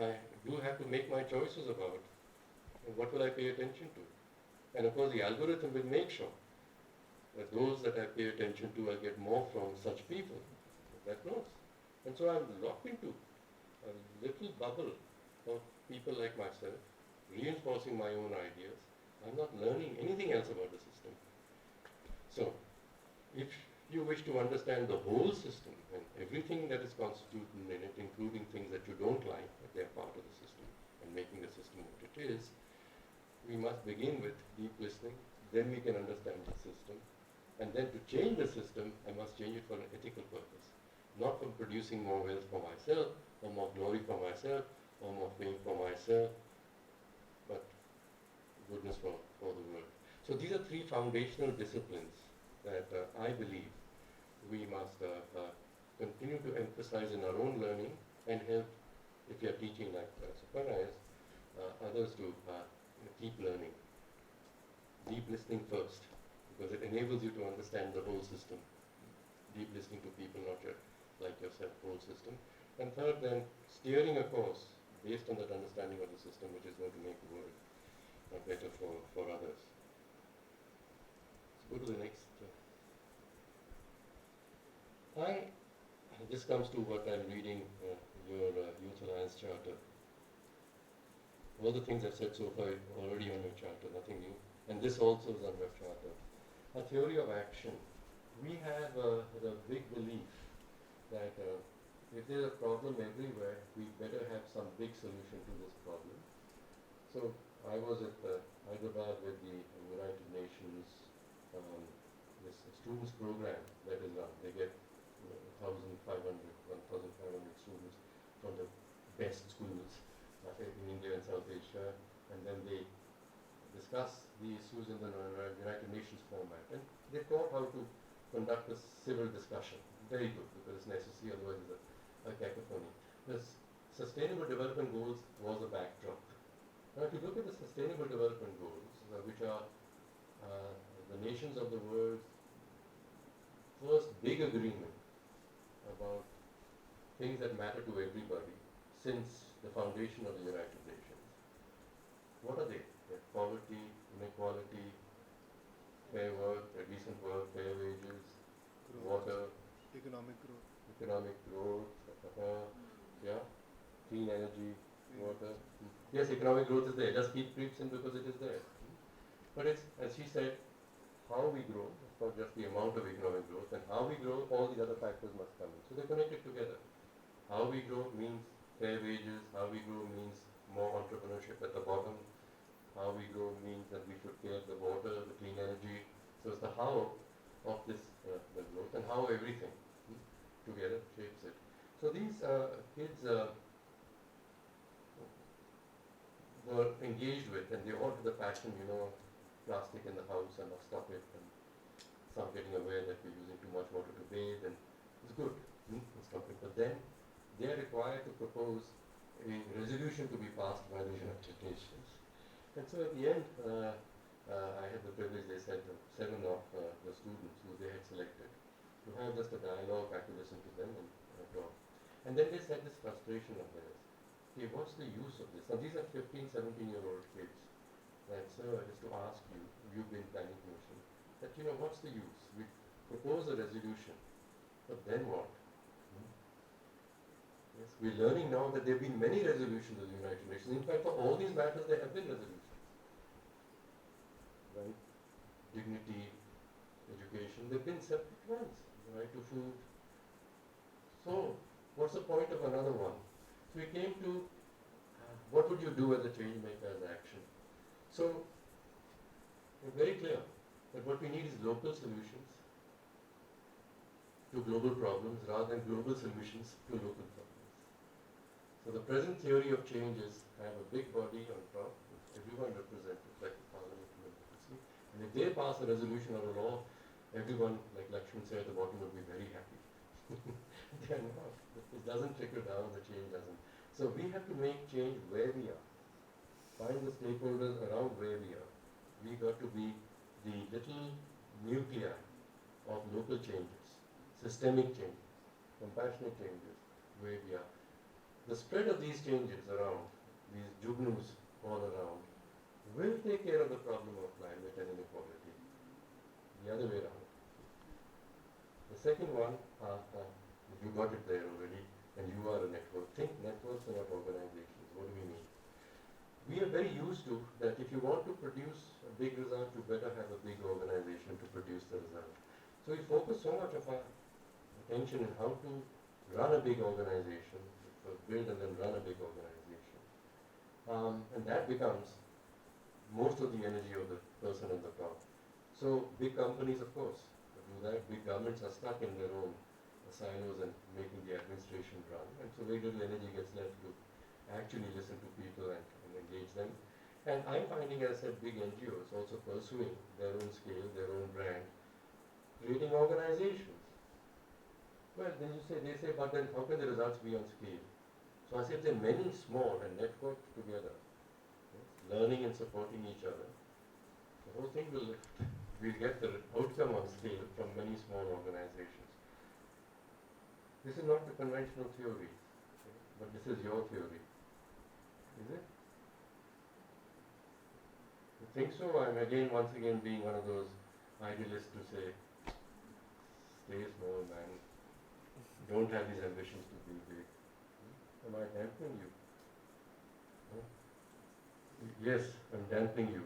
I do have to make my choices about what will I pay attention to. And of course, the algorithm will make sure that those that I pay attention to, I get more from such people. That knows. And so I'm locked into a little bubble of people like myself, reinforcing my own ideas. I'm not learning anything else about the system. So, if you wish to understand the whole system and everything that is constituted in it, including things that you don't like, but they are part of the system, and making the system what it is, we must begin with deep listening, then we can understand the system, and then to change the system, I must change it for an ethical purpose, not for producing more wealth for myself, or more glory for myself, or more fame for myself, but goodness for the world. So these are three foundational disciplines that I believe we must continue to emphasize in our own learning and help, if we are teaching like Suparna is, others to keep learning. Deep listening first, because it enables you to understand the whole system. Deep listening to people, not just like yourself, whole system. And third, then, steering a course based on that understanding of the system, which is going to make the world better for others. Let's go to the next. This comes to what I'm reading, your Youth Alliance Charter. All the things I've said so far are already on your charter, nothing new. And this also is on your charter. A theory of action. We have the big belief that if there's a problem everywhere, we better have some big solution to this problem. So I was at Hyderabad with the United Nations, this students program that is run. They get 1,500 students from the best schools in India and South Asia, and then they discuss the issues in the United Nations format. And they taught how to conduct a civil discussion. Very good, because it's necessary, otherwise it's a cacophony. The Sustainable Development Goals was a backdrop. Now, if you look at the Sustainable Development Goals, which are the nations of the world's first big agreement about things that matter to everybody since the foundation of the United Nations. What are they? They're poverty, inequality, fair work, decent work, fair wages, water, Economic growth. Yeah, clean energy, water. Yes, economic growth is there. Just keep creeps in because it is there. But it's, as she said, how we grow, it's not just the amount of economic growth, and how we grow, all the other factors must come in. So they're connected together. How we grow means fair wages, how we grow means more entrepreneurship at the bottom, how we grow means that we should care the water, the clean energy. So it's the how of this, the growth, and how everything together shapes it. So these kids were engaged with, and they all had the passion, plastic in the house and must stop it, and some getting aware that we're using too much water to bathe, and it's good, stop it. But then they are required to propose a resolution to be passed by the United Nations. And so at the end, I had the privilege, they said, of 7 of the students who they had selected, to have just a dialogue. I could listen to them and talk. And then they said this frustration of theirs. Okay, what's the use of this? Now these are 15, 17-year-old kids. And so just to ask you, you've been planning commission, that what's the use? We propose a resolution, but then what? Yes, we're learning now that there have been many resolutions of the United Nations. In fact, for all these matters, there have been resolutions. Right? Dignity, education, there have been separate ones. Right to food. So, what's the point of another one? So we came to what would you do as a change maker as action? So, we're very clear that what we need is local solutions to global problems rather than global solutions to local problems. So the present theory of change is have a big body on top, with everyone represented, like the parliamentary democracy. And if they pass a resolution or a law, everyone, like Lakshman said, at the bottom would be very happy. They are not. It doesn't trickle down, the change doesn't. So we have to make change where we are. Find the stakeholders around where we are. We got to be the little nuclei of local changes, systemic changes, compassionate changes, where we are. The spread of these changes around, these jugnus all around, will take care of the problem of climate and inequality. The other way around. The second one, you got it there already, and you are a network. Think networks and not organizations. What do we mean? We are very used to that if you want to produce a big result, you better have a big organization to produce the result. So we focus so much of our attention in how to run a big organization, build and then run a big organization. And that becomes most of the energy of the person at the top. So big companies, of course, do that. Big governments are stuck in their own silos and making the administration run. And so very little energy gets left to actually listen to people and engage them. And I'm finding, as I said, big NGOs also pursuing their own scale, their own brand, creating organizations. Well, then they say, but then how can the results be on scale? So I said, there are many small and networked together, yes, learning and supporting each other. The whole thing will lift. We'll get the outcome on scale from many small organizations. This is not the conventional theory, okay, but this is your theory. Is it? You think so? I'm once again being one of those idealists to say, stay small, man. Don't have these ambitions to be big. Am I dampening you? Huh? Yes, I'm dampening you.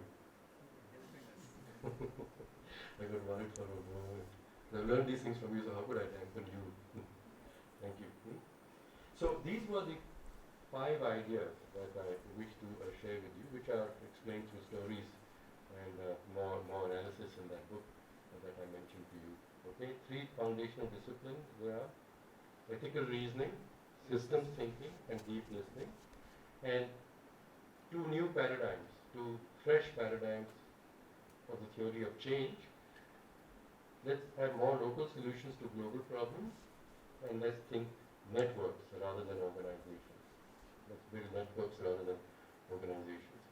I got worried for a moment. I've learned these things from you, so how could I dampen you? Thank you. So these were the 5 ideas that I wish to share with you, which are explained through stories and more analysis in that book that I mentioned to you. Okay, 3 foundational disciplines there are ethical reasoning, systems thinking, and deep listening, and 2 new paradigms, 2 fresh paradigms for the theory of change. Let's have more local solutions to global problems, and let's think networks rather than organizations. Let's build networks rather than organizations.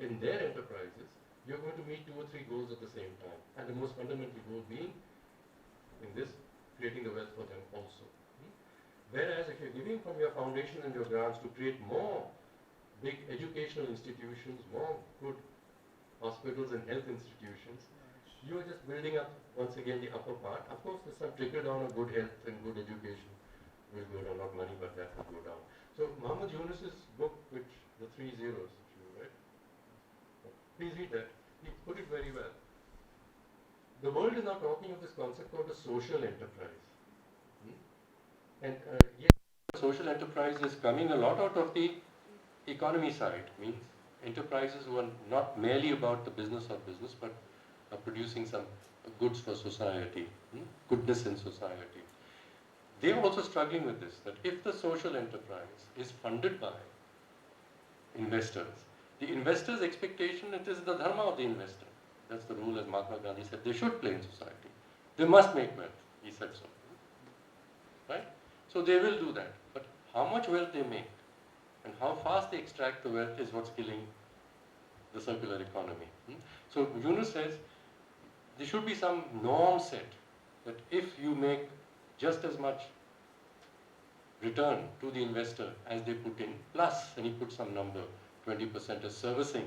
In their enterprises, you're going to meet 2 or 3 goals at the same time, and the most fundamental goal being, in this, creating the wealth for them also. Whereas if you're giving from your foundation and your grants to create more big educational institutions, more good hospitals and health institutions, you are just building up, once again, the upper part. Of course, there's some trickle down of good health and good education will go down, not money, but that will go down. So Muhammad Yunus's book, which the 3 zeros, if you read, please read that. He put it very well. The world is now talking of this concept called a social enterprise. And yes, social enterprise is coming a lot out of the economy side, means enterprises who are not merely about the business of business, but are producing some goods for society, goodness in society. they are also struggling with this, that if the social enterprise is funded by investors, the investor's expectation, it is the dharma of the investor. That's the rule, as Mahatma Gandhi said, they should play in society. They must make wealth, he said so. Right? So they will do that. But how much wealth they make and how fast they extract the wealth is what's killing the circular economy. So Yunus says there should be some norm set that if you make just as much return to the investor as they put in, plus, and he put some number, 20% as servicing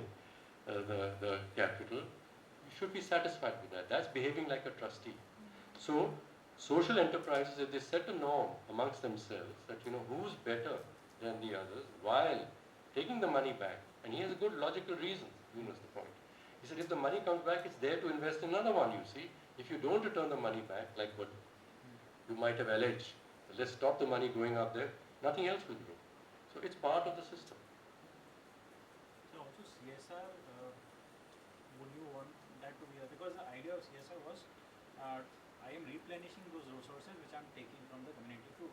the capital, you should be satisfied with that. That's behaving like a trustee. So, social enterprises, if they set a norm amongst themselves that, who's better than the others, while taking the money back, and he has a good logical reason, Yunus the point. He said if the money comes back, it's there to invest in another one, you see. If you don't return the money back, like what you might have alleged, let's stop the money going up there, nothing else will grow. So it's part of the system. So also CSR, would you want that to be there? Because the idea of CSR was, I am replenishing those resources which I am taking from the community to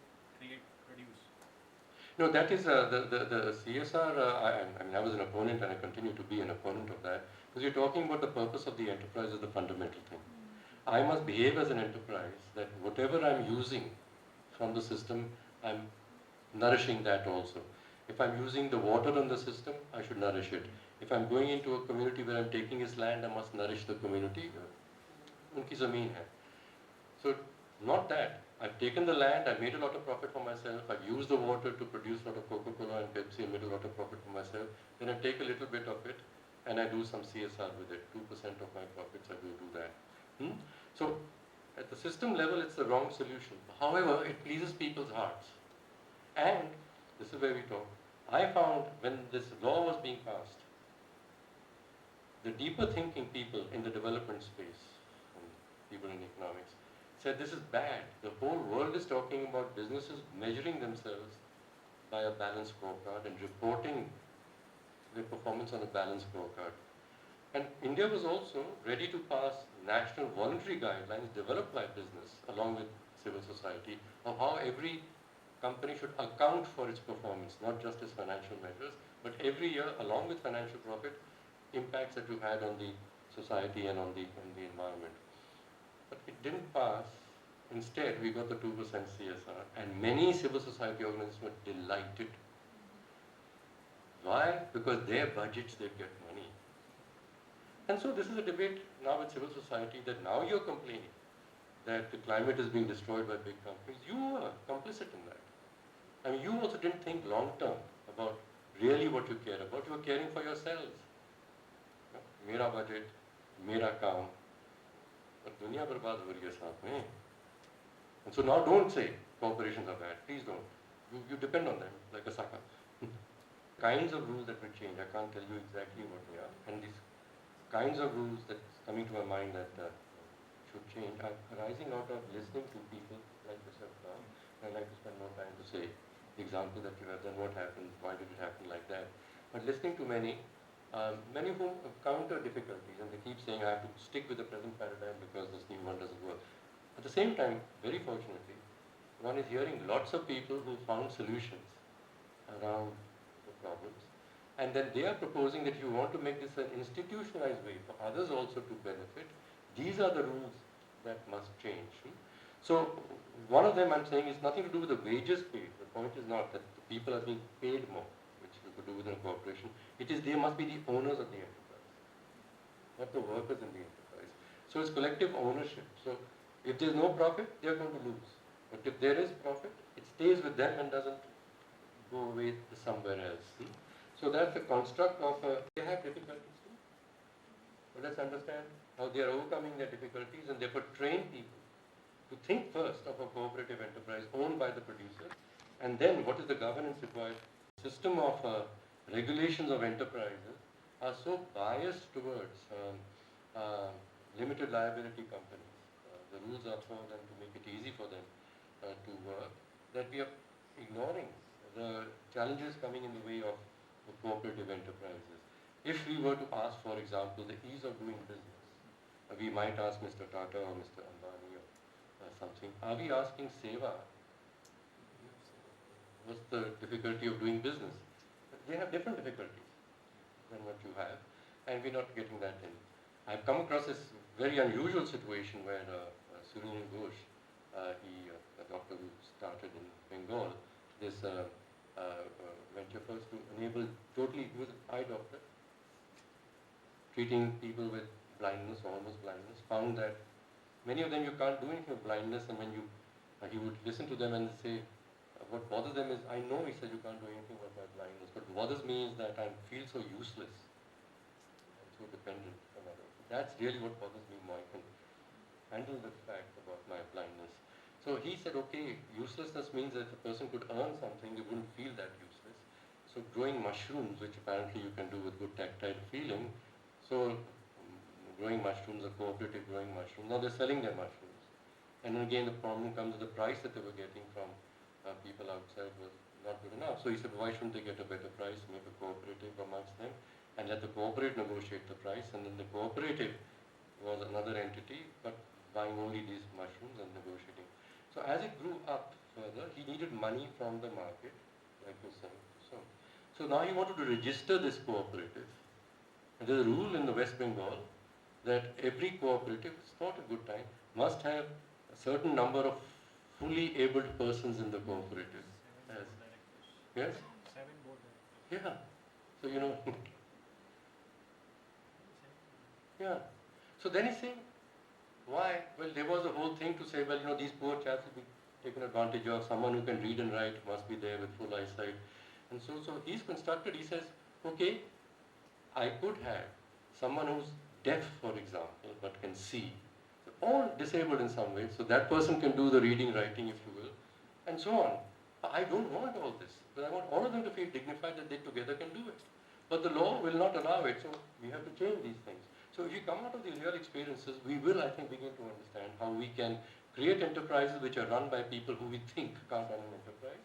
produce. No, that is the CSR, I was an opponent and I continue to be an opponent of that, because you're talking about the purpose of the enterprise is the fundamental thing. I must behave as an enterprise that whatever I'm using from the system, I'm nourishing that also. If I'm using the water on the system, I should nourish it. If I'm going into a community where I'm taking its land, I must nourish the community. Unki zameen hai. So, not that. I've taken the land, I made a lot of profit for myself, I've used the water to produce a lot of Coca-Cola and Pepsi and made a lot of profit for myself. Then I take a little bit of it and I do some CSR with it. 2% of my profits I will do that. So, at the system level, it's the wrong solution. However, it pleases people's hearts. And this is where we talk. I found when this law was being passed, the deeper thinking people in the development space, people in economics, said this is bad. The whole world is talking about businesses measuring themselves by a balanced scorecard and reporting their performance on a balanced scorecard. And India was also ready to pass national voluntary guidelines developed by business along with civil society of how every company should account for its performance, not just its financial measures, but every year along with financial profit, impacts that you had on the society and on the environment. But it didn't pass. Instead, we got the 2% CSR, and many civil society organizations were delighted. Why? Because their budgets, they get money. And so this is a debate now with civil society that now you're complaining that the climate is being destroyed by big companies. You are complicit in that. I mean, you also didn't think long term about really what you care about. You were caring for yourselves. Mera budget, mera kaam. But dunya barbaad ho rahi hai saath mein. And so now don't say corporations are bad. Please don't. You depend on them like a sucker. Kinds of rules that will change. I can't tell you exactly what they are. And these kinds of rules that's coming to my mind that should change are arising out of listening to people like yourself now. I'd like to spend more time to say the example that you have done, what happened, why did it happen like that. But listening to many of whom counter difficulties and they keep saying I have to stick with the present paradigm because this new one doesn't work. At the same time, very fortunately, one is hearing lots of people who found solutions around the problems. And then they are proposing that if you want to make this an institutionalized way for others also to benefit, these are the rules that must change. So one of them I'm saying is nothing to do with the wages paid. The point is not that the people are being paid more, which you could do within a corporation. It is they must be the owners of the enterprise, not the workers in the enterprise. So it's collective ownership. So if there's no profit, they are going to lose. But if there is profit, it stays with them and doesn't go away to somewhere else. So that's the construct of, they have difficulties too. But let's understand how they are overcoming their difficulties and therefore train people to think first of a cooperative enterprise owned by the producer and then what is the governance required. System of regulations of enterprises are so biased towards limited liability companies. The rules are for them to make it easy for them to work that we are ignoring the challenges coming in the way of cooperative enterprises. If we were to ask, for example, the ease of doing business, we might ask Mr. Tata or Mr. Ambani or something, are we asking seva what's the difficulty of doing business? They have different difficulties than what you have, and we're not getting that in. I've come across this very unusual situation where Sunil Ghosh, a doctor who started in Bengal, this venture first to enable totally, he was an eye doctor, treating people with blindness, almost blindness, found that many of them you can't do anything with blindness, and when he would listen to them and say, what bothers them is, I know, he said, you can't do anything about my blindness, but what bothers me is that I feel so useless and so dependent on others. That's really what bothers me more. I can handle the fact about my blindness. So he said, okay, uselessness means that if a person could earn something, they wouldn't feel that useless. So growing mushrooms, which apparently you can do with good tactile feeling, so growing mushrooms, a cooperative growing mushrooms, now they're selling their mushrooms. And then again the problem comes with the price that they were getting from people outside was not good enough. So he said, why shouldn't they get a better price, make a cooperative amongst them, and let the cooperative negotiate the price, and then the cooperative was another entity, but buying only these mushrooms and negotiating. So as it grew up further, he needed money from the market, like you said. So now he wanted to register this cooperative. And there's a rule in the West Bengal that every cooperative, it's not a good time, must have a certain number of fully abled persons in the cooperative. Seven board directors. Yes? 7 board directors. Yeah. So, yeah. So then he's saying, why? Well, there was a whole thing to say, well, these poor chaps will be taken advantage of. Someone who can read and write must be there with full eyesight. And so he's constructed, he says, okay, I could have someone who's deaf, for example, but can see. So all disabled in some way, so that person can do the reading, writing, if you will, and so on. I don't want all this, but I want all of them to feel dignified that they together can do it. But the law will not allow it, so we have to change these things. So if you come out of these real experiences, we will, I think, begin to understand how we can create enterprises which are run by people who we think can't run an enterprise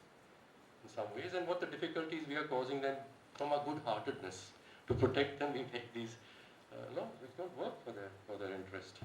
in some ways, and what the difficulties we are causing them from our good-heartedness. To protect them, we make these laws which don't work for their interest.